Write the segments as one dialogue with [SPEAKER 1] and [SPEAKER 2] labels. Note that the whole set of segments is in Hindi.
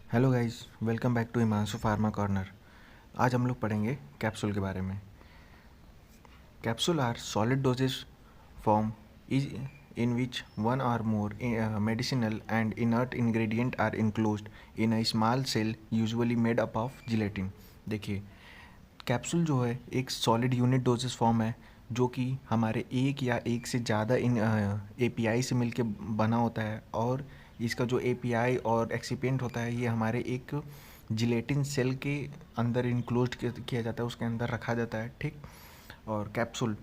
[SPEAKER 1] Hello guys, welcome back to Himanshu pharma corner. आज हम लोग पढ़ेंगे कैप्सूल के बारे में। Capsule are solid dosages form is in which one और more medicinal and inert ingredient are enclosed in a small shell usually made up of gelatin. देखिए, कैप्सूल जो है एक सॉलिड यूनिट डोजेस फॉर्म है जो कि हमारे एक या एक से ज़्यादा इन एपीआई से मिलके बना होता है, और इसका जो एपीआई और एक्सिपिएंट होता है ये हमारे एक जिलेटिन सेल के अंदर इंक्लोज किया जाता है, उसके अंदर रखा जाता है। ठीक। और capsule,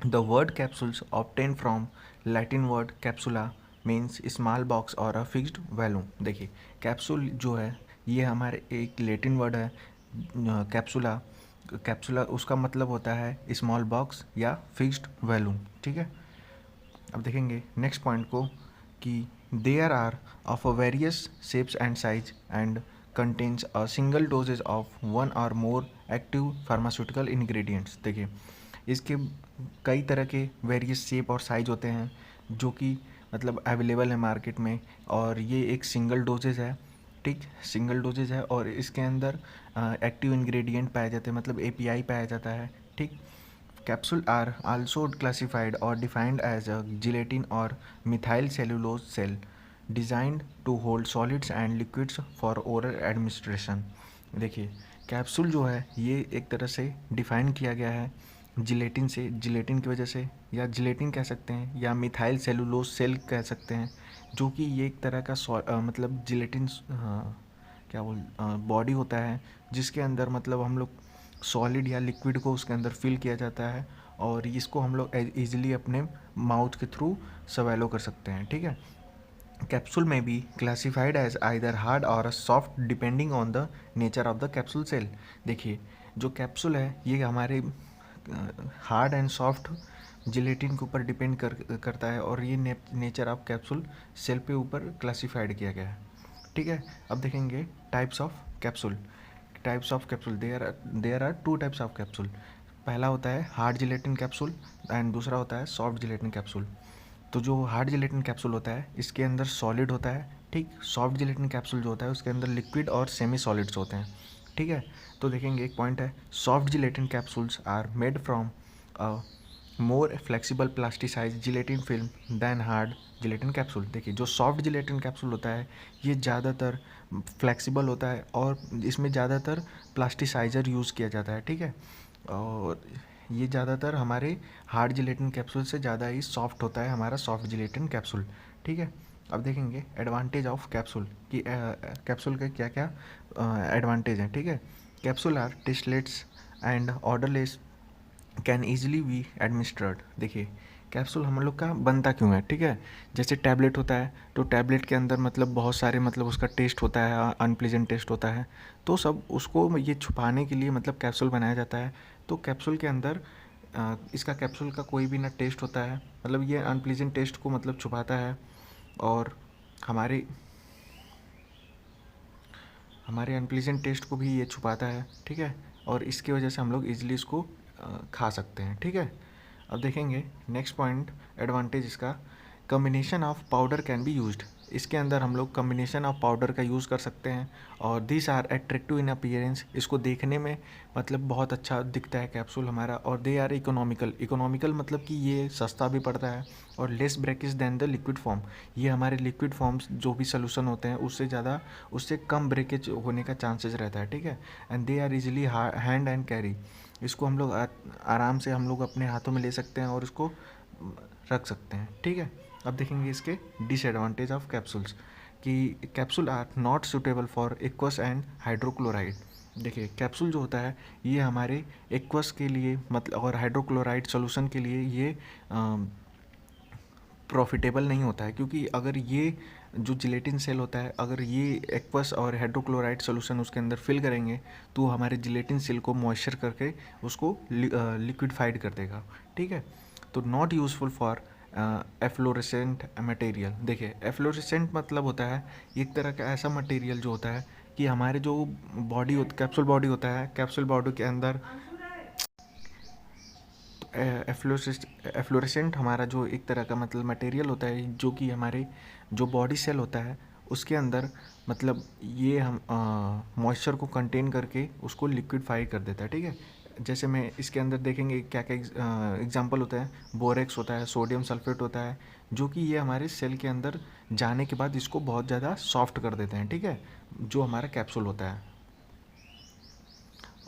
[SPEAKER 1] the word capsules obtain from Latin word capsula means small box or a fixed volume. देखिए, कैप्सूल जो है ये हमारे एक लैटिन वर्ड है कैप्सुला। कैप्सुला उसका मतलब होता है स्मॉल बॉक्स या फिक्स्ड वैल्यूम। ठीक है। अब देखेंगे नेक्स्ट पॉइंट को कि there are of various shapes and size and contains a single doses of one और मोर एक्टिव फार्मास्यूटिकल इंग्रेडिएंट्स। देखिए, इसके कई तरह के वेरियस शेप और साइज होते हैं जो कि मतलब अवेलेबल है मार्केट में, और ये एक सिंगल डोजेज है। ठीक, सिंगल डोजेज है और इसके अंदर एक्टिव इंग्रेडिएंट पाए जाते हैं, मतलब एपीआई पाया जाता है। ठीक। Capsule are also classified or defined as a gelatin or methyl cellulose cell designed to hold solids and liquids for oral administration। देखिए, कैप्सूल जो है ये एक तरह से डिफाइन किया गया है जिलेटिन से, जिलेटिन की वजह से, या जिलेटिन कह सकते हैं या मिथाइल सेलुलोज सेल कह सकते हैं, जो कि ये एक तरह का मतलब जिलेटिन क्या बोल बॉडी होता है जिसके अंदर मतलब हम लोग सॉलिड या लिक्विड को उसके अंदर फिल किया जाता है, और इसको हम लोग ईजिली अपने माउथ के थ्रू सवैलो कर सकते हैं। ठीक है। Capsule may be classified as either hard or soft depending on the nature of the capsule shell. देखिए, जो कैप्सूल है ये हमारे हार्ड एंड सॉफ्ट जिलेटिन के ऊपर डिपेंड करता है, और ये नेचर ऑफ कैप्सूल सेल पे ऊपर क्लासिफाइड किया गया है। ठीक है। अब देखेंगे types of capsule. Types of capsule, there are two types of capsule. पहला होता है हार्ड जिलेटिन कैप्सूल एंड दूसरा होता है सॉफ्ट जिलेटिन कैप्सूल। तो जो हार्ड जिलेटिन कैप्सूल होता है इसके अंदर सॉलिड होता है। ठीक। सॉफ्ट जिलेटिन कैप्सूल जो होता है उसके अंदर लिक्विड और सेमी सॉलिड्स होते हैं। ठीक है। तो देखेंगे एक पॉइंट है, soft gelatin capsules are made from more flexible plasticise gelatin film than hard gelatin capsule. देखिए, जो सॉफ्ट जिलेटिन कैप्सूल होता है ये ज़्यादातर फ्लेक्सिबल होता है और इसमें ज़्यादातर प्लास्टिसाइज़र यूज़ किया जाता है। ठीक है। और ये ज़्यादातर हमारे हार्ड जिलेटिन कैप्सूल से ज़्यादा ही सॉफ्ट होता है हमारा सॉफ्ट जिलेटिन कैप्सूल। ठीक है। अब देखेंगे एडवांटेज ऑफ कैप्सूल कि कैप्सूल के क्या क्या एडवांटेज हैं। ठीक है। Capsule are tasteless and odourless can easily be administered. देखिए, कैप्सूल हम लोग का बनता क्यों है। ठीक है। जैसे टैबलेट होता है तो टैबलेट के अंदर मतलब बहुत सारे मतलब उसका टेस्ट होता है, अनप्लीजेंट टेस्ट होता है, तो सब उसको ये छुपाने के लिए मतलब कैप्सूल बनाया जाता है। तो कैप्सूल के अंदर इसका कैप्सूल का कोई भी ना टेस्ट होता है, मतलब ये अनप्लीजेंट टेस्ट को मतलब छुपाता है, और हमारे हमारे अनप्लीजेंट टेस्ट को भी ये छुपाता है। ठीक है। और इसकी वजह से हम लोग ईजिली इसको खा सकते हैं। ठीक है। अब देखेंगे नेक्स्ट पॉइंट, एडवांटेज इसका, combination of powder can be used. इसके अंदर हम लोग कम्बिनेशन ऑफ पाउडर का यूज़ कर सकते हैं, और this are attractive in appearance. इसको देखने में मतलब बहुत अच्छा दिखता है कैप्सूल हमारा, और दे आर इकोनॉमिकल। इकोनॉमिकल मतलब कि ये सस्ता भी पड़ता है, और less breakage than the liquid form. ये हमारे लिक्विड फॉर्म्स जो भी सोल्यूशन होते हैं उससे ज़्यादा, उससे कम ब्रेकेज होने का चांसेस रहता है। ठीक है। And they are easily hand and carry. इसको हम लोग आराम से हम लोग अपने हाथों में ले सकते हैं और इसको रख सकते हैं। ठीक है। अब देखेंगे इसके डिसएडवांटेज ऑफ कैप्सूल्स कि capsule are not suitable for aqueous and hydrochloride. देखिए, कैप्सूल जो होता है ये हमारे एक्वस के लिए मतलब और हाइड्रोक्लोराइड सॉल्यूशन के लिए ये प्रॉफिटेबल नहीं होता है, क्योंकि अगर ये जो जिलेटिन सेल होता है अगर ये एक्वस और हाइड्रोक्लोराइड सॉल्यूशन उसके अंदर फिल करेंगे तो हमारे जिलेटिन सेल को मॉइस्चर करके उसको लिक्विडफाइड कर देगा। ठीक है। तो not useful for efflorescent material. देखिए, एफ्लोरेसेंट मतलब होता है एक तरह का ऐसा मटेरियल जो होता है कि हमारे जो बॉडी कैप्सूल बॉडी होता है, कैप्सूल बॉडी के अंदर एफ्लोरेसेंट हमारा जो एक तरह का मतलब मटेरियल होता है जो कि हमारे जो बॉडी सेल होता है उसके अंदर मतलब ये हम मॉइस्चर को कंटेन करके उसको लिक्विडफाई कर देता है, ठीक है। जैसे मैं इसके अंदर देखेंगे क्या क्या एग्जांपल होता है, बोरेक्स होता है, सोडियम सल्फेट होता है, जो कि ये हमारे सेल के अंदर जाने के बाद इसको बहुत ज़्यादा सॉफ्ट कर देते हैं, ठीक है, जो हमारा कैप्सूल होता है।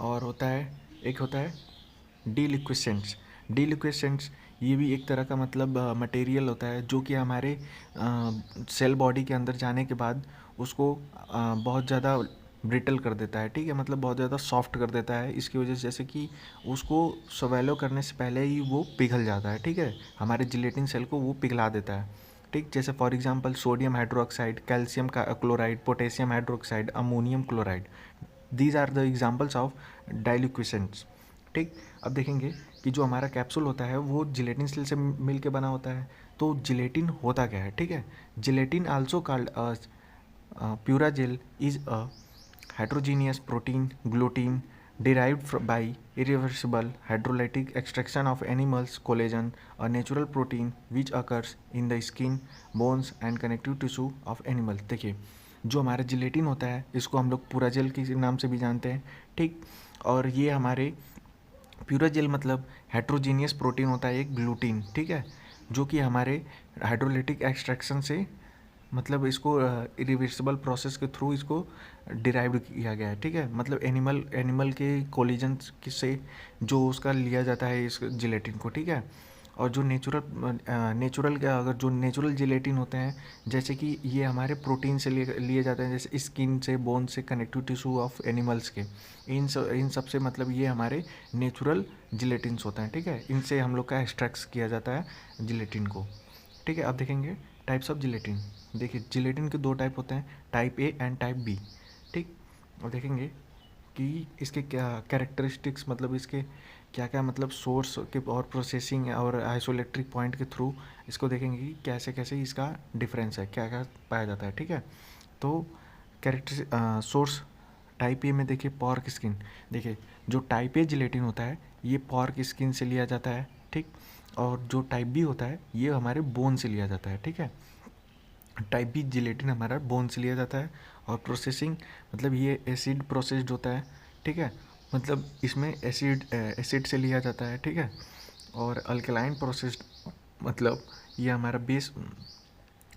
[SPEAKER 1] और होता है, एक होता है डीलिक्विसेंट्स। डीलिक्विसेंट्स ये भी एक तरह का मतलब मटेरियल होता है जो कि हमारे सेल बॉडी के अंदर जाने के बाद उसको बहुत ज़्यादा ब्रिटल कर देता है, ठीक है, मतलब बहुत ज़्यादा सॉफ्ट कर देता है। इसकी वजह से जैसे कि उसको स्वेलो करने से पहले ही वो पिघल जाता है, ठीक है, हमारे जिलेटिन सेल को वो पिघला देता है, ठीक। जैसे for example sodium hydroxide, calcium का chloride, potassium hydroxide, ammonium chloride, these are the examples of deliquescents, ठीक। अब देखेंगे कि जो हमारा कैप्सूल होता है वो जिलेटिन सेल से मिल के बना होता है। तो जिलेटिन होता क्या है, ठीक है। Gelatin also called pure gel is a heterogeneous protein gluten derived by irreversible hydrolytic extraction of animals collagen, a natural protein which occurs in the skin, bones and connective tissue of animals। देखिए जो हमारा जिलेटिन होता है इसको हम लोग पूरा जेल के नाम से भी जानते हैं, ठीक। और ये हमारे प्यूरा जेल मतलब हेट्रोजीनियस प्रोटीन होता है एक ग्लूटीन, ठीक है, जो कि हमारे हाइड्रोलिटिक एक्सट्रैक्शन से मतलब इसको इरिवर्सिबल प्रोसेस के थ्रू इसको डिराइव्ड किया गया है, ठीक है, मतलब एनिमल के कोलिजन से जो उसका लिया जाता है इस जिलेटिन को, ठीक है। और जो नेचुरल अगर जो नेचुरल जिलेटिन होते हैं जैसे कि ये हमारे प्रोटीन से लिए जाते हैं, जैसे स्किन से, बोन से, कनेक्टिव टिश्यू ऑफ एनिमल्स के, इन सब से मतलब ये हमारे नेचुरल जिलेटिन्स होते हैं, ठीक है, इनसे हम लोग का एक्सट्रैक्ट किया जाता है जिलेटिन को, ठीक है। अब देखेंगे टाइप्स ऑफ जिलेटिन। देखिए जिलेटिन के दो टाइप होते हैं, type A and type B, ठीक। और देखेंगे कि इसके क्या कैरेक्टरिस्टिक्स मतलब इसके क्या क्या मतलब सोर्स के और प्रोसेसिंग और आइसोइलेक्ट्रिक पॉइंट के थ्रू इसको देखेंगे कि कैसे कैसे इसका डिफरेंस है, क्या क्या पाया जाता है, ठीक है। तो कैरेक्टर सोर्स टाइप ए में देखिए पॉर्क स्किन। देखिए जो टाइप ए जिलेटिन होता है ये पॉर्क स्किन से लिया जाता है, ठीक। और जो टाइप बी होता है ये हमारे बोन से लिया जाता है, ठीक है। टाइप बी जिलेटिन हमारा बोन से लिया जाता है। और प्रोसेसिंग मतलब ये एसिड प्रोसेस्ड होता है, ठीक है, मतलब इसमें एसिड से लिया जाता है, ठीक है। और अल्कलाइन प्रोसेस्ड मतलब ये हमारा बेस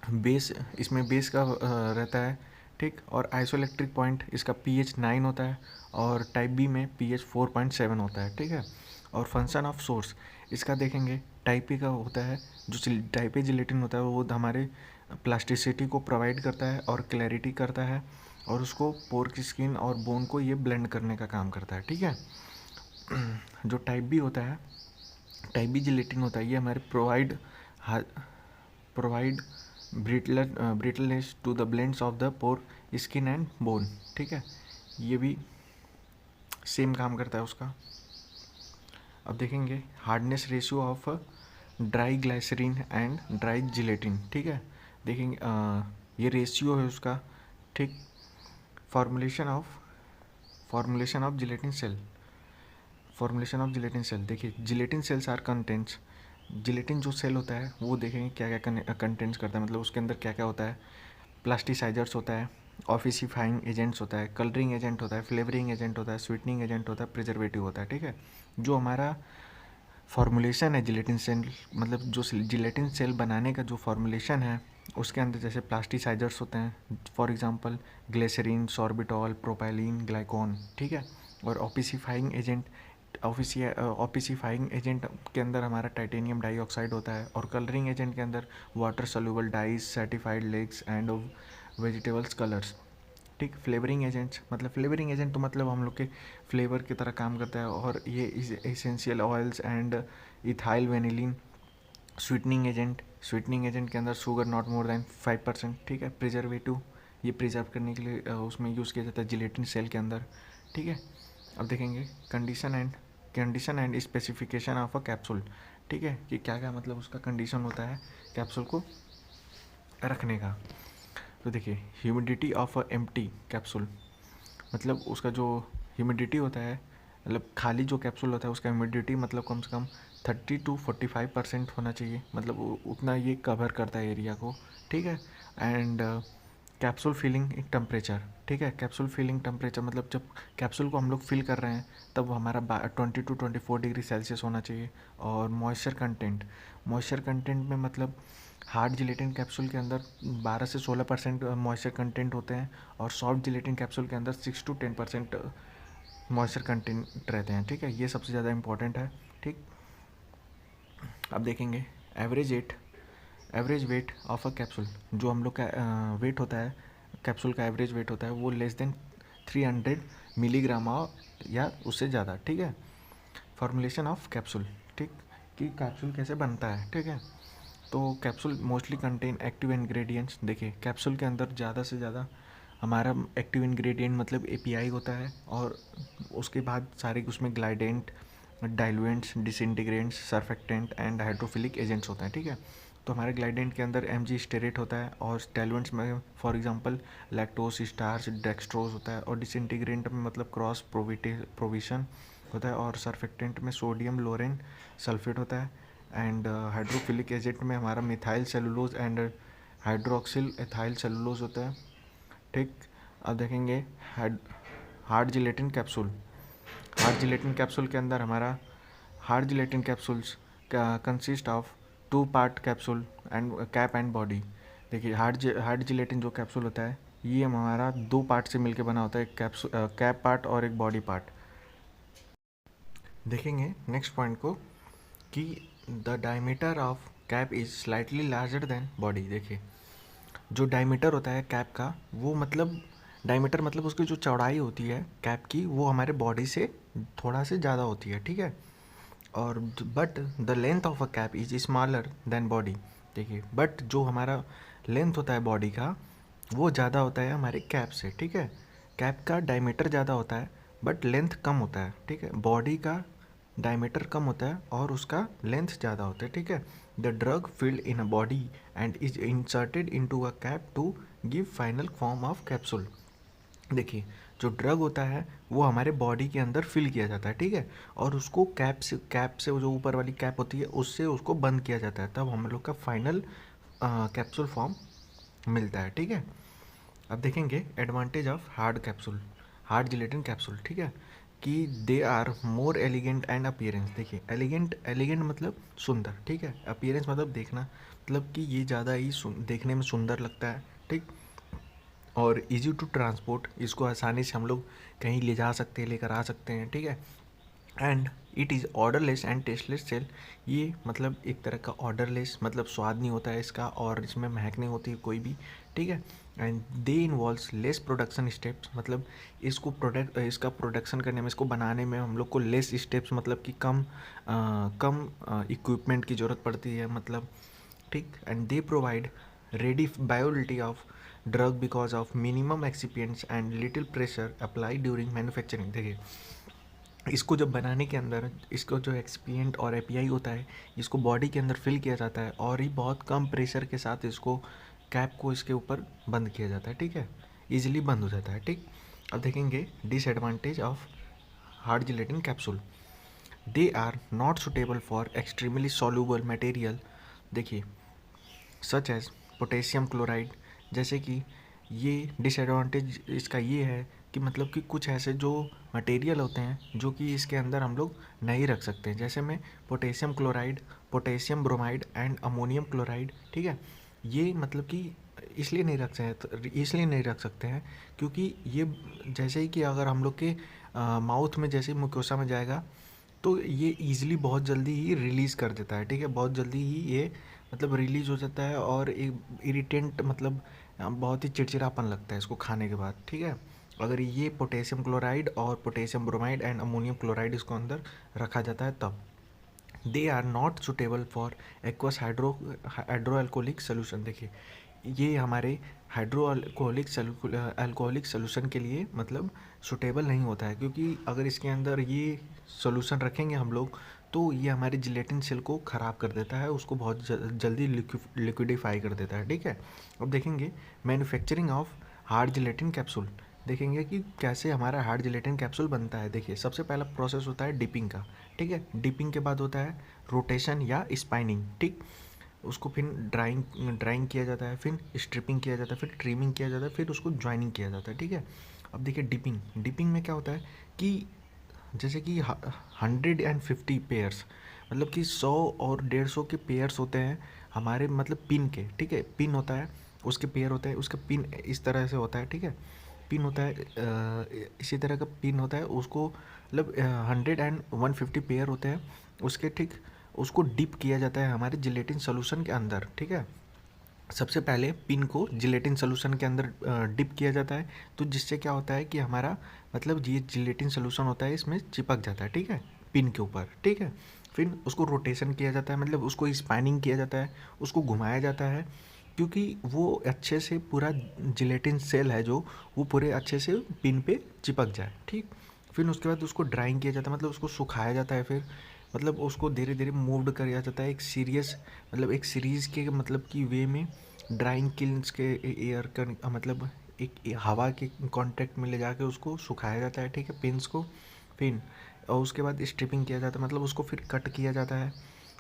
[SPEAKER 1] बेस इसमें बेस का रहता है, ठीक। और आइसोइलेक्ट्रिक पॉइंट इसका pH 9 होता है और टाइप बी में pH 4.7 होता है, ठीक है। और फंक्शन ऑफ सोर्स इसका देखेंगे टाइप ए का होता है, जो टाइप ए जिलेटिन होता है वो हमारे प्लास्टिसिटी को प्रोवाइड करता है और क्लैरिटी करता है और उसको पोर की स्किन और बोन को ये ब्लेंड करने का काम करता है, ठीक है। जो टाइप बी होता है, टाइप बी जिलेटिन होता है ये हमारे provide brittleness to the blends of the pork skin and bone, ठीक है, ये भी सेम काम करता है उसका। अब देखेंगे hardness ratio of dry glycerine and dry gelatin, ठीक है। देखेंगे ये रेशियो है उसका, ठीक। Formulation of gelatin shell. Formulation of gelatin shell देखिए gelatin shells are contents. Gelatin जो सेल होता है वो देखेंगे क्या क्या कंटेंट्स करता है, मतलब उसके अंदर क्या क्या होता है। प्लास्टिसाइजर्स होता है, ऑफिसिफाइंग एजेंट्स होता है, कलरिंग एजेंट होता है, फ्लेवरिंग एजेंट होता है, स्वीटनिंग एजेंट होता है, प्रिजर्वेटिव होता है, ठीक है। जो हमारा फॉर्मुलेशन है जिलेटिन सेल मतलब जो जिलेटिन सेल बनाने का जो फॉर्मुलेशन है उसके अंदर जैसे प्लास्टिसाइजर्स होते हैं, for example glycerine, sorbitol, propylene, glycol, ठीक है। और ऑपिसिफाइंग एजेंट के अंदर हमारा टाइटेनियम डाइऑक्साइड होता है और कलरिंग एजेंट के अंदर water soluble dyes, certified lakes and vegetables colours, ठीक। फ्लेवरिंग एजेंट्स मतलब फ्लेवरिंग एजेंट तो मतलब हम लोग के फ्लेवर की तरह काम करता है और ये essential oils and ethyl vanillin. Sweetening agent के अंदर शुगर नॉट मोर देन 5%, ठीक है। प्रिजर्वेटिव ये प्रिजर्व करने के लिए उसमें यूज़ किया जाता है जिलेटिन सेल के अंदर, ठीक है। अब देखेंगे condition and specification of a capsule, ठीक है, कि क्या क्या मतलब उसका कंडीशन होता है कैप्सूल को रखने का। तो देखिए humidity of a empty capsule मतलब उसका जो ह्यूमिडिटी होता है मतलब खाली जो कैप्सूल होता है उसका ह्यूमिडिटी मतलब कम से कम 30 to 45% होना चाहिए, मतलब उतना ये कवर करता है एरिया को, ठीक है। एंड कैप्सूल फिलिंग टेम्परेचर, ठीक है। कैप्सूल फिलिंग टेम्परेचर मतलब जब कैप्सूल को हम लोग फिल कर रहे हैं तब वो हमारा 20 to 24 डिग्री सेल्सियस होना चाहिए। और मॉइस्चर कंटेंट में मतलब हार्ड जिलेटिन कैप्सूल के अंदर 12 से 16% मॉइस्चर कंटेंट होते हैं, और सॉफ्ट जिलेटिन कैप्सूल के अंदर 6 to 10% मॉइस्चर कंटेंट रहते हैं, ठीक है। ये सबसे ज़्यादा इंपॉर्टेंट है, ठीक। अब देखेंगे average weight of a capsule. जो हम लोग का वेट होता है, कैप्सूल का एवरेज वेट होता है वो लेस देन 300 मिलीग्राम या उससे ज़्यादा, ठीक है। फॉर्मुलेशन ऑफ कैप्सूल, ठीक, कि कैप्सूल कैसे बनता है, ठीक है। तो capsule mostly contain active ingredients. देखिए कैप्सूल के अंदर ज़्यादा से ज़्यादा हमारा एक्टिव इंग्रेडिएंट मतलब एपीआई होता है, और उसके बाद सारे उसमें glidant, diluents, disintegrants, surfactant and hydrophilic agents होते हैं, ठीक है। तो हमारे ग्लाइडेंट के अंदर एमजी स्टेरेट होता है, और डाइल्यूएंट्स में for example lactose, starch, dextrose होता है, और डिसइंटीग्रेंट में मतलब क्रॉस प्रोविशन होता है, और सर्फेक्टेंट में सोडियम लोरेन सल्फेट होता है, एंड हाइड्रोफिलिक एजेंट में हमारा methyl cellulose and hydroxyl ethyl cellulose होता है, ठीक। अब देखेंगे hard gelatin capsule. Hard gelatin capsule के अंदर हमारा हार्ड जिलेटिन कैप्सूल्स का consist of 2 part capsule and cap and body. देखिए हार्ड जिलेटिन जो कैप्सूल होता है ये हमारा 2 पार्ट से मिलकर बना होता है, एक कैप पार्ट और एक बॉडी पार्ट। देखेंगे नेक्स्ट पॉइंट को कि the diameter of cap is slightly larger than body. देखिए जो डायमीटर होता है कैप का, वो मतलब डायमीटर मतलब उसकी जो चौड़ाई होती है कैप की वो हमारे बॉडी से थोड़ा से ज़्यादा होती है, ठीक है। और but the length of a cap is smaller than body. देखिए बट जो हमारा लेंथ होता है बॉडी का वो ज़्यादा होता है हमारे कैप से, ठीक है। कैप का डायमीटर ज़्यादा होता है बट लेंथ कम होता है, ठीक है। बॉडी का डायमीटर कम होता है और उसका लेंथ ज़्यादा होता है, ठीक है। The drug filled in a body and is inserted into a cap to give final form of capsule. देखिए जो ड्रग होता है वो हमारे बॉडी के अंदर फिल किया जाता है, ठीक है, और उसको कैप से जो ऊपर वाली कैप होती है उससे उसको बंद किया जाता है, तब हम लोग का फाइनल कैप्सूल फॉर्म मिलता है, ठीक है। अब देखेंगे advantage of hard gelatin capsule, ठीक है, कि they are more elegant and appearance. देखिए एलिगेंट मतलब सुंदर, ठीक है। अपीयरेंस मतलब देखना, मतलब कि ये ज़्यादा ही देखने में सुंदर लगता है, ठीक। और इजी टू ट्रांसपोर्ट, इसको आसानी से हम लोग कहीं ले जा सकते हैं, लेकर आ सकते हैं, ठीक है। And it is odourless and tasteless shell. ये मतलब एक तरह का ऑर्डरलेस मतलब स्वाद नहीं होता है इसका, और इसमें महक नहीं होती कोई भी, ठीक है। And they involves less production steps, मतलब इसका प्रोडक्शन करने में, इसको बनाने में हम लोग को लेस स्टेप्स मतलब कि कम इक्विपमेंट की ज़रूरत पड़ती है, मतलब, ठीक। And they provide ready bioavailability of drug because of minimum excipients and little pressure apply during manufacturing. देखिए इसको जब बनाने के अंदर इसको जो एक्सपिएंट और एपीआई होता है इसको बॉडी के अंदर फिल किया जाता है, और ये बहुत कम प्रेशर के साथ इसको कैप को इसके ऊपर बंद किया जाता है, ठीक है, इजीली बंद हो जाता है, ठीक। अब देखेंगे disadvantage of hard gelatin capsule. They are not suitable for extremely soluble material. देखिए सच एज पोटेशियम क्लोराइड, जैसे कि ये डिसएडवांटेज इसका ये है कि मतलब कि कुछ ऐसे जो मटेरियल होते हैं जो कि इसके अंदर हम लोग नहीं रख सकते हैं, जैसे में potassium chloride, potassium bromide and ammonium chloride, ठीक है। ये मतलब कि इसलिए नहीं रख सकते हैं क्योंकि ये जैसे ही कि अगर हम लोग के माउथ में जैसे मुकोसा में जाएगा तो ये ईज़िली बहुत जल्दी ही रिलीज़ कर देता है, ठीक है। बहुत जल्दी ही ये मतलब रिलीज़ हो जाता है, और एक इरिटेंट मतलब बहुत ही चिड़चिड़ापन लगता है इसको खाने के बाद, ठीक है। अगर ये पोटेशियम क्लोराइड और potassium bromide and ammonium chloride इसको अंदर रखा जाता है तब। They are not suitable for aqueous hydro alcoholic solution. देखिए ये हमारे हाइड्रो अल्कोहलिक सोल्यूशन के लिए मतलब सुटेबल नहीं होता है, क्योंकि अगर इसके अंदर ये सोल्यूशन रखेंगे हम लोग तो ये हमारे जिलेटिन सेल को ख़राब कर देता है, उसको बहुत जल्दी लिक्विडिफाई कर देता है, ठीक है। अब देखेंगे manufacturing of hard gelatin capsule. देखेंगे कि कैसे हमारा हार्ड जिलेटिन कैप्सूल बनता है। देखिए सबसे पहला प्रोसेस होता है डिपिंग का, ठीक है। डिपिंग के बाद होता है रोटेशन या स्पाइनिंग, ठीक। उसको फिर ड्राइंग किया जाता है, फिर स्ट्रिपिंग किया जाता है, फिर ट्रिमिंग किया जाता है, फिर उसको जॉइनिंग किया जाता है, ठीक है। अब देखिए डिपिंग में क्या होता है कि जैसे कि 150 पेयर्स, मतलब कि 100 और 150 के पेयर्स होते हैं हमारे, मतलब पिन के, ठीक है। पिन होता है, उसके पेयर होते हैं, उसका पिन इस तरह से होता है, ठीक है। पिन होता है, इसी तरह का पिन होता है, उसको मतलब 100 and 150 पेयर होते हैं उसके, ठीक। उसको डिप किया जाता है हमारे जिलेटिन सोल्यूशन के अंदर, ठीक है। सबसे पहले पिन को जिलेटिन सोल्यूशन के अंदर डिप किया जाता है, तो जिससे क्या होता है कि हमारा मतलब ये जिलेटिन सोल्यूशन होता है इसमें चिपक जाता है, ठीक है, पिन के ऊपर, ठीक है। फिर उसको रोटेशन किया जाता है, मतलब उसको स्पैनिंग किया जाता है, उसको घुमाया जाता है, क्योंकि वो अच्छे से पूरा जिलेटिन सेल है जो, वो पूरे अच्छे से पिन पे चिपक जाए, ठीक। फिर उसके बाद उसको ड्राइंग किया जाता है, मतलब उसको सुखाया जाता है, फिर मतलब उसको धीरे धीरे मूव्ड किया जाता है एक सीरियस, मतलब एक सीरीज़ के मतलब कि वे में, ड्राइंग किल्स के एयर का मतलब एक हवा के कांटेक्ट में ले जाके उसको सुखाया जाता है, ठीक है, पिंस को। फिर और उसके बाद स्ट्रिपिंग किया जाता है, मतलब उसको फिर कट किया जाता है,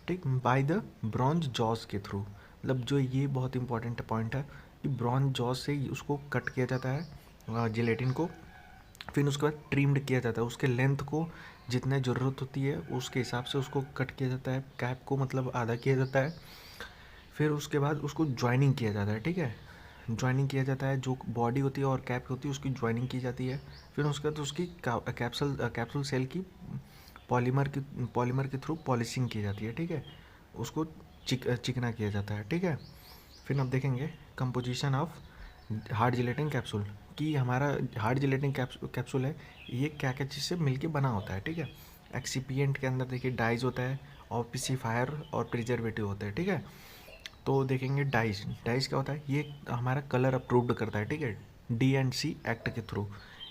[SPEAKER 1] ठीक, बाय द ब्रॉन्ज जॉस के थ्रू। मतलब जो ये बहुत इंपॉर्टेंट पॉइंट है कि ब्रॉन्ज जॉस से ही उसको कट किया जाता है जिलेटिन को। फिर उसके बाद ट्रिम्ड किया जाता है, उसके लेंथ को जितने ज़रूरत होती है उसके हिसाब से उसको कट किया जाता है, कैप को मतलब आधा किया जाता है। फिर उसके बाद उसको जॉइनिंग किया जाता है, ठीक है। जॉइनिंग किया जाता है, जो बॉडी होती है और कैप होती है उसकी जॉइनिंग की जाती है। फिर उसके बाद उसकी कैप्सूल सेल की पॉलीमर के थ्रू पॉलिशिंग की जाती है, ठीक है। उसको चिकना किया जाता है, ठीक है। फिर अब देखेंगे composition of hard gelatin capsule, कि हमारा हार्ड जिलेटिन कैप्सूल है ये क्या क्या चीज़ से मिलके बना होता है, ठीक है। एक्सीपिएंट के अंदर देखिए डाइज होता है, ऑप्सिफायर और प्रिजर्वेटिव होता है, ठीक है। तो देखेंगे डाइज डाइज क्या होता है, ये हमारा कलर अप्रूव्ड करता है, ठीक है, D&C एक्ट के थ्रू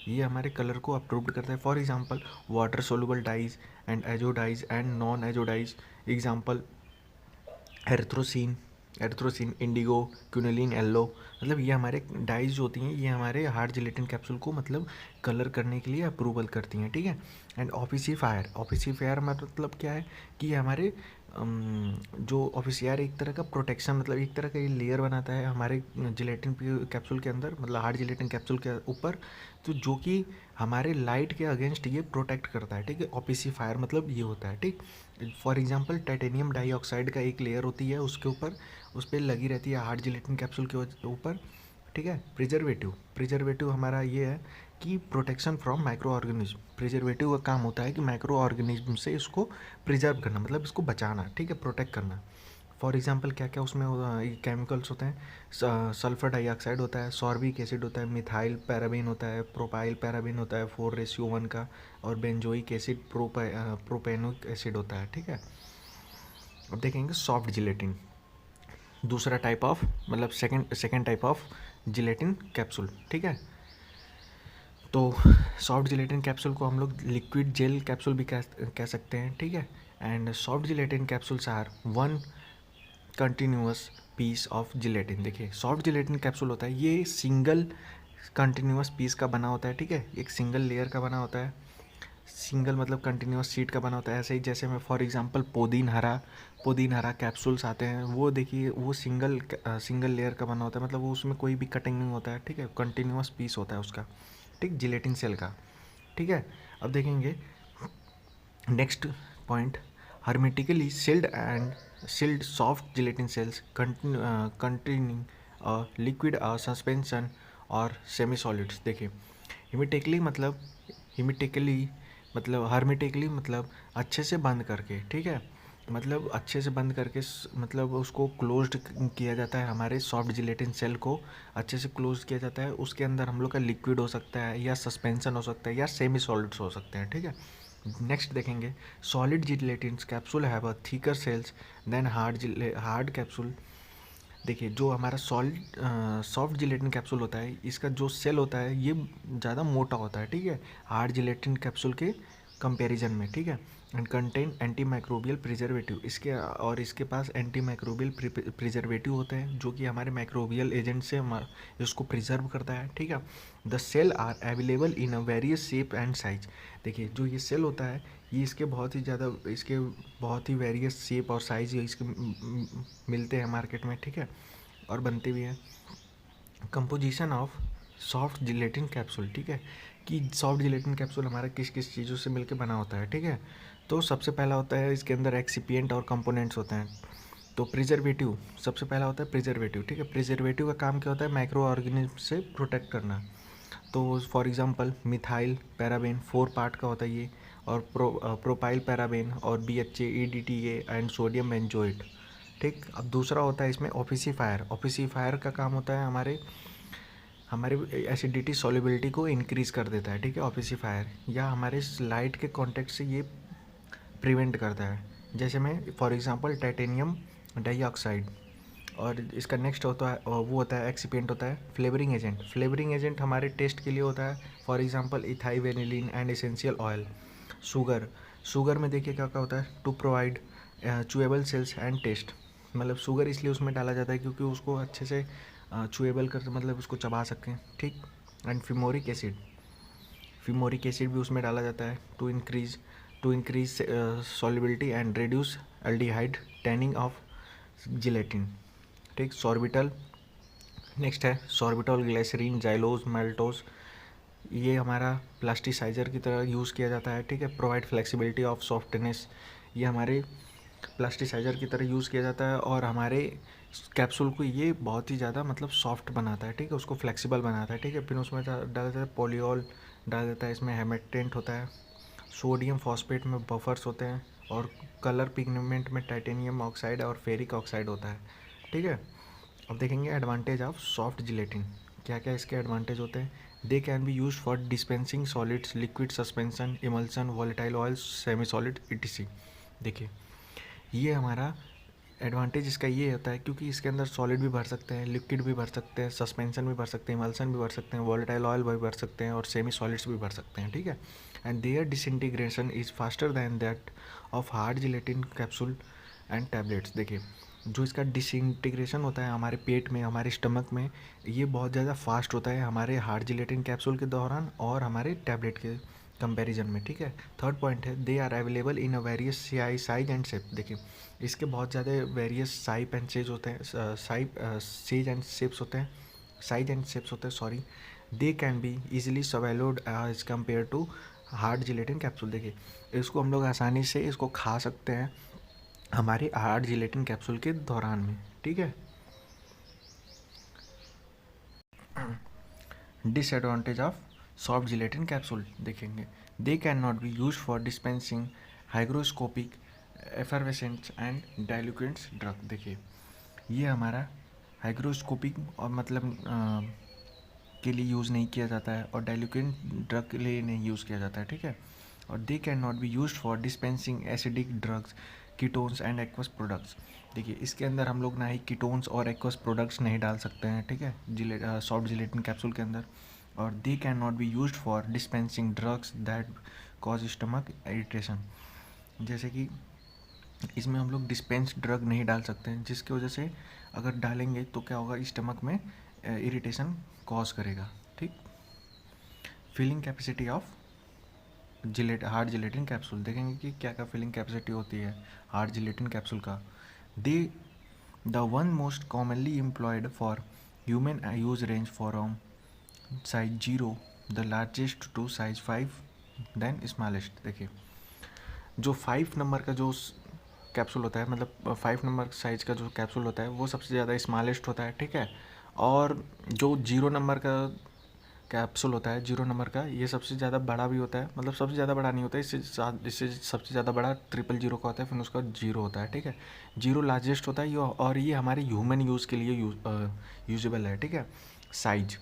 [SPEAKER 1] ये हमारे कलर को अप्रूव्ड करता है। For example water soluble dyes and azo dyes and non azo dyes, example erythrosine, indigo, quinoline yellow, मतलब ये हमारे डाइज जो होती हैं ये हमारे हार्ड जिलेटिन कैप्सूल को मतलब कलर करने के लिए अप्रूवल करती हैं, ठीक है। एंड ऑफिसिफायर मतलब क्या है कि ये हमारे जो ऑफिसियर एक तरह का प्रोटेक्शन, मतलब एक तरह का ये लेयर बनाता है हमारे जिलेटिन कैप्सूल के अंदर, मतलब हार्ड जिलेटिन कैप्सूल के ऊपर, तो जो कि हमारे लाइट के अगेंस्ट ये प्रोटेक्ट करता है, ठीक है। ऑफिसिफायर मतलब ये होता है, ठीक। फॉर एग्जांपल टाइटेनियम डाइऑक्साइड का एक लेयर होती है उसके ऊपर, उस पर लगी रहती है हार्ड जिलेटिन कैप्सूल के ऊपर, ठीक है। प्रिजर्वेटिव हमारा ये है कि protection from micro organism, preservative का काम होता है कि माइक्रो ऑर्गेनिज्म से इसको प्रिजर्व करना, मतलब इसको बचाना, ठीक है, प्रोटेक्ट करना। फॉर एग्जांपल क्या क्या उसमें केमिकल्स होते हैं, सल्फर डाइऑक्साइड होता है, सॉर्बिक एसिड होता है, मिथाइल पैराबीन होता है, प्रोपाइल पैराबीन होता है 4:1 का, और बेंजोइक एसिड प्रोपेनोइक एसिड होता है, ठीक है। अब देखेंगे सॉफ्ट जिलेटिन, दूसरा टाइप ऑफ, मतलब second type of gelatin capsule, ठीक है। तो सॉफ्ट जिलेटिन कैप्सूल को हम लोग लिक्विड जेल कैप्सूल भी कह सकते हैं, ठीक है। And soft gelatin capsules are one continuous piece of gelatin. देखिए सॉफ्ट जिलेटिन कैप्सूल होता है ये सिंगल कंटिन्यूअस पीस का बना होता है, ठीक है, एक सिंगल लेयर का बना होता है, सिंगल मतलब कंटिन्यूअस शीट का बना होता है। ऐसे ही जैसे मैं फॉर एग्जांपल पुदीन हरा कैप्सूल्स आते हैं, वो देखिए वो सिंगल लेयर का बना होता है, मतलब वो उसमें कोई भी कटिंग नहीं होता है, ठीक है, कंटिन्यूअस पीस होता है उसका, ठीक, जिलेटिन सेल का, ठीक है। अब देखेंगे next point, hermetically sealed soft gelatin cells containing liquid suspension और सेमी सॉलिड्स। देखिए हिमिटेकली मतलब hermetically मतलब अच्छे से बंद करके, ठीक है, मतलब अच्छे से बंद करके मतलब उसको क्लोज्ड किया जाता है, हमारे सॉफ्ट जिलेटिन सेल को अच्छे से क्लोज किया जाता है। उसके अंदर हम लोग का लिक्विड हो सकता है या सस्पेंशन हो सकता है या सेमी सॉलिड्स हो सकते हैं, ठीक है। नेक्स्ट देखेंगे solid gelatins capsule have a thicker shells than hard capsule. देखिए जो हमारा सॉफ्ट जिलेटिन कैप्सूल होता है इसका जो सेल होता है ये ज़्यादा मोटा होता है, ठीक है, हार्ड जिलेटिन कैप्सूल के कंपैरिजन में, ठीक है। And contain anti microbial preservative, इसके पास एंटी माइक्रोबियल प्रिजर्वेटिव होते हैं जो कि हमारे माइक्रोबियल एजेंट से इसको प्रिजर्व करता है, ठीक है। The shell are available in a various shape and size. देखिए जो ये सेल होता है ये इसके बहुत ही वेरियस शेप और साइज इसके मिलते हैं मार्केट में, ठीक है, और बनते भी हैं। Composition of soft gelatin capsule, ठीक है, कि सॉफ्ट जिलेटिन कैप्सूल हमारा किस किस चीज़ों से मिलकर बना होता है, ठीक है। तो सबसे पहला होता है इसके अंदर एक्सिपिएंट और कंपोनेंट्स होते हैं। तो प्रिजर्वेटिव सबसे पहला होता है प्रिजर्वेटिव, ठीक है। प्रिजर्वेटिव का काम क्या होता है, माइक्रो ऑर्गेनिज्म से प्रोटेक्ट करना। तो for example methyl paraben 4 part का होता है ये, और प्रोपाइल पैराबेन और BHA EDTA and sodium benzoate, ठीक। अब दूसरा होता है इसमें ऑफिसिफायर। ऑफिसिफायर का काम होता है हमारे हमारे एसिडिटी सॉल्युबिलिटी को इंक्रीज़ कर देता है, ठीक है, ऑफिसिफायर, या हमारे लाइट के कांटेक्ट से ये प्रिवेंट करता है। जैसे में फॉर एग्जांपल टाइटेनियम डाइऑक्साइड। और इसका नेक्स्ट होता है वो होता है एक्सिपिएंट होता है फ्लेवरिंग एजेंट। फ्लेवरिंग एजेंट हमारे टेस्ट के लिए होता है, for example ethyl vanillin and essential oil. Sugar, sugar में देखिए क्या क्या होता है, to provide chewable cells and taste. मतलब शुगर इसलिए उसमें डाला जाता है क्योंकि उसको अच्छे से चूएबल कर, मतलब उसको चबा सकें, ठीक। एंड फिमोरिक एसिड भी उसमें डाला जाता है to increase solubility and reduce aldehyde tanning of gelatin, ठीक। सॉर्बिटल, नेक्स्ट है सॉर्बिटॉल, ग्लिसरीन, जाइलोज, माल्टोज। ये हमारा प्लास्टिसाइजर की तरह यूज़ किया जाता है, ठीक है। प्रोवाइड फ्लेक्सिबिलिटी ऑफ सॉफ्टनेस, ये हमारे प्लास्टिसाइजर की तरह यूज़ किया जाता है और हमारे कैप्सूल को ये बहुत ही ज़्यादा मतलब सॉफ्ट बनाता है, ठीक है, उसको फ्लेक्सिबल बनाता है, ठीक है। फिर उसमें डाला जाता है पॉलीऑल, डाला जाता है इसमें हेमेटेंट होता है, सोडियम फॉस्फेट में बफर्स होते हैं, और कलर पिगमेंट में टाइटेनियम ऑक्साइड और फेरिक ऑक्साइड होता है, ठीक है। अब देखेंगे एडवांटेज ऑफ सॉफ्ट जिलेटिन, क्या क्या इसके एडवांटेज होते हैं। दे can B use for dispensing solids, liquid suspension, emulsion, volatile oils, semi solid etc। देखिए ये हमारा एडवांटेज इसका ये होता है क्योंकि इसके अंदर सॉलिड भी भर सकते हैं, लिक्विड भी भर सकते हैं, सस्पेंशन भी भर सकते हैं, इमल्सन भी भर सकते हैं, वॉलेटाइल ऑयल भी भर सकते हैं, और सेमी सॉलिड्स भी भर सकते हैं, ठीक है। And their disintegration is faster than that of hard gelatin capsule and tablets. देखिए जो इसका डिसइंटीग्रेशन होता है हमारे पेट में, हमारे स्टमक में, ये बहुत ज़्यादा फास्ट होता है हमारे हार्ड जिलेटिन कैप्सूल के दौरान और हमारे टैबलेट के कंपैरिजन में, ठीक है। थर्ड पॉइंट है they are available in a various size and shape. देखिए इसके बहुत ज़्यादा वेरियस साइज एंड शेज होते हैं, साइज एंड शेप्स होते हैं, साइज एंड शेप्स होते हैं, sorry. They can be easily swallowed as compare to hard gelatin capsule. देखिए इसको हम लोग आसानी से इसको खा सकते हैं हमारे हार्ड जिलेटिन कैप्सूल के दौरान में, ठीक है। Disadvantage of soft gelatin capsule देखेंगे, they can not be use for dispensing hygroscopic effervescents and deliquescents drug. देखिए ये हमारा हाइग्रोस्कोपिक और मतलब के लिए यूज़ नहीं किया जाता है, और डाइल्यूकेंट ड्रग के लिए नहीं यूज़ किया जाता है, ठीक है। और दे can not be use for dispensing acidic drugs, ketones and aqueous products. देखिए इसके अंदर हम लोग ना ही कीटोन्स और एक्वस प्रोडक्ट्स नहीं डाल सकते हैं, ठीक है, सॉफ्ट जिलेटिन कैप्सूल के अंदर। और दे can not be use for dispensing drugs that cause stomach irritation. जैसे कि इसमें हम लोग डिस्पेंस ड्रग नहीं डाल सकते हैं, जिसकी वजह से अगर डालेंगे तो क्या होगा, स्टमक में इरिटेशन कॉज करेगा, ठीक। Filling capacity of hard gelatin capsule देखेंगे कि क्या क्या फिलिंग कैपेसिटी होती है हार्ड जिलेटिन कैप्सूल का। They the one most commonly employed for human use range from size 0 the largest to size 5 than smallest. देखिए जो 5 नंबर का जो कैप्सूल होता है, मतलब 5 नंबर साइज का जो कैप्सूल होता है वो सबसे ज़्यादा स्मॉलेस्ट होता है, ठीक है। और जो 0 नंबर का कैप्सूल होता है, 0 नंबर का, ये सबसे ज़्यादा बड़ा भी होता है, मतलब सबसे ज़्यादा बड़ा नहीं होता है, इससे सबसे ज़्यादा बड़ा 000 का होता है, फिर उसका 0 होता है, ठीक है। 0 लार्जेस्ट होता है ये, और ये हमारे ह्यूमन यूज़ के लिए यूजेबल है, ठीक है। साइज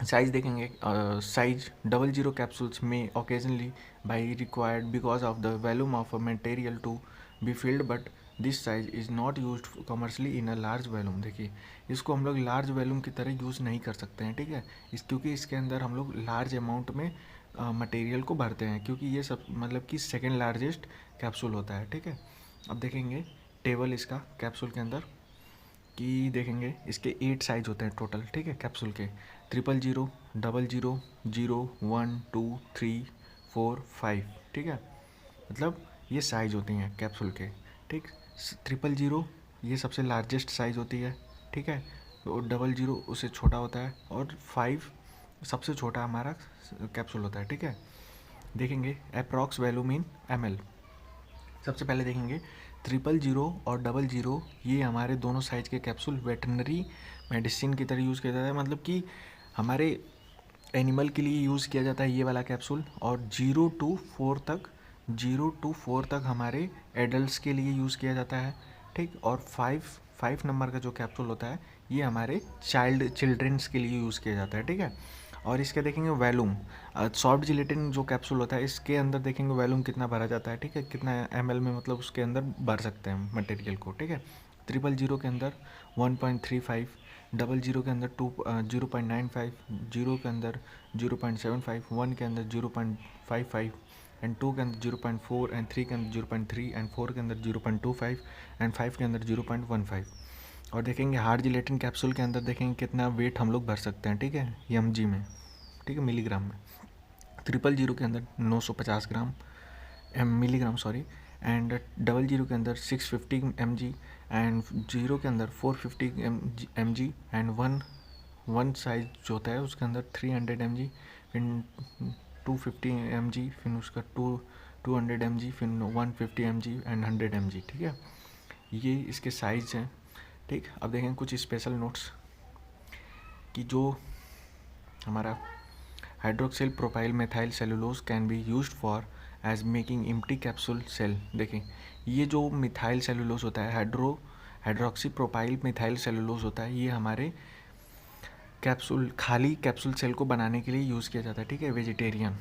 [SPEAKER 1] साइज देखेंगे, साइज 00 कैप्सूल्स में occasionally by required because of the volume of a material to be filled, but this size is not use commercially in a large volume. देखिए इसको हम लोग लार्ज वॉल्यूम की तरह यूज़ नहीं कर सकते हैं, ठीक है, क्योंकि इसके अंदर हम लोग लार्ज अमाउंट में मटेरियल को भरते हैं, क्योंकि ये सब मतलब कि सेकेंड लार्जेस्ट कैप्सूल होता है, ठीक है। अब देखेंगे टेबल इसका कैप्सूल के अंदर कि देखेंगे इसके 8 साइज होते हैं टोटल, ठीक है, कैप्सूल के 000, 00, 0, 1, 2, 3, 4, 5, ठीक है। मतलब ये साइज़ होती हैं कैप्सूल के, ठीक। 000 ये सबसे लार्जेस्ट साइज़ होती है, ठीक है। और 00 उससे छोटा होता है, और 5 सबसे छोटा हमारा कैप्सूल होता है, ठीक है। देखेंगे अप्रॉक्स वैल्यू मीन ml। सबसे पहले देखेंगे 000 और 00, ये हमारे दोनों साइज के कैप्सूल वेटरनरी मेडिसिन की तरह यूज़ किया जाता है, मतलब कि हमारे एनिमल के लिए यूज़ किया जाता है ये वाला कैप्सूल। और 0 to 4 तक हमारे एडल्ट्स के लिए यूज़ किया जाता है, ठीक। और 5 नंबर का जो कैप्सूल होता है ये हमारे चिल्ड्रंस के लिए यूज़ किया जाता है, ठीक है। और इसके देखेंगे वैल्यूम, सॉफ्ट जिलेटिन जो कैप्सूल होता है इसके अंदर देखेंगे वैल्यूम कितना भरा जाता है, ठीक है। कितना ml में मतलब उसके अंदर भर सकते हैं मटेरियल को, ठीक है। 000 के अंदर 1.35, 00 के अंदर 0.95, 0 के अंदर 0.75, 1 के अंदर 0.55, एंड 2 के अंदर 0.4, एंड 3 के अंदर 0.3, एंड 4 के अंदर 0.25, एंड 5 के अंदर 0.15। और देखेंगे हार्ड जिलेटिन कैप्सूल के अंदर देखेंगे कितना वेट हम लोग भर सकते हैं, ठीक है, mg में, ठीक है, मिलीग्राम में। 000 के अंदर 950 ग्राम मिलीग्राम, सॉरी। एंड 00 के अंदर 650 mg, एंड 0 के अंदर 450 mg, एंड वन साइज जो होता है उसके अंदर 300 mg, फिर 250 mg, फिर उसका 200 mg, फिर 150 mg एंड 100 mg, ठीक है। ये इसके साइज हैं, ठीक। अब देखें कुछ स्पेशल नोट्स कि जो हमारा hydroxyl propyl methyl cellulose can be used for as making empty capsule shell. देखें ये जो मिथाइल सेलुलोज होता है, हाइड्रोक्सी प्रोपाइल मिथाइल सेलुलोज होता है, ये हमारे खाली कैप्सूल सेल को बनाने के लिए यूज़ किया जाता है, ठीक है। Vegetarian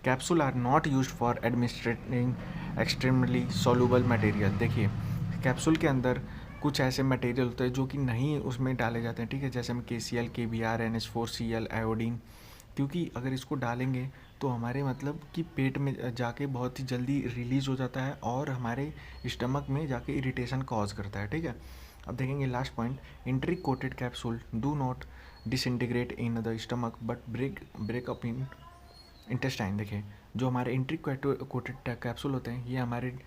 [SPEAKER 1] capsule are not used for administrating extremely soluble material. देखिए कैप्सूल के अंदर कुछ ऐसे मटेरियल होते हैं जो कि नहीं उसमें डाले जाते हैं, ठीक है, जैसे हम KCl, KBr, NH4Cl, आयोडीन, क्योंकि अगर इसको डालेंगे तो हमारे मतलब कि पेट में जाके बहुत ही जल्दी रिलीज़ हो जाता है और हमारे स्टमक में जाके इरिटेशन कॉज करता है, ठीक है। अब देखेंगे last point, enteric coated capsule do not disintegrate in the stomach but break up in intestine. देखिए जो हमारे इंट्रिक कोटेड कैप्सूल होते हैं ये हमारे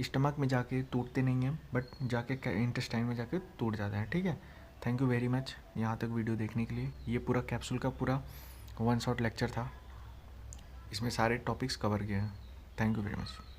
[SPEAKER 1] स्टमक में जाके टूटते नहीं हैं, बट जाके इंटेस्टाइन में जाके टूट जाते हैं, ठीक है। थैंक यू वेरी मच यहाँ तक वीडियो देखने के लिए। ये पूरा कैप्सूल का पूरा 1 शॉट लेक्चर था, इसमें सारे टॉपिक्स कवर किए हैं। Thank you very much.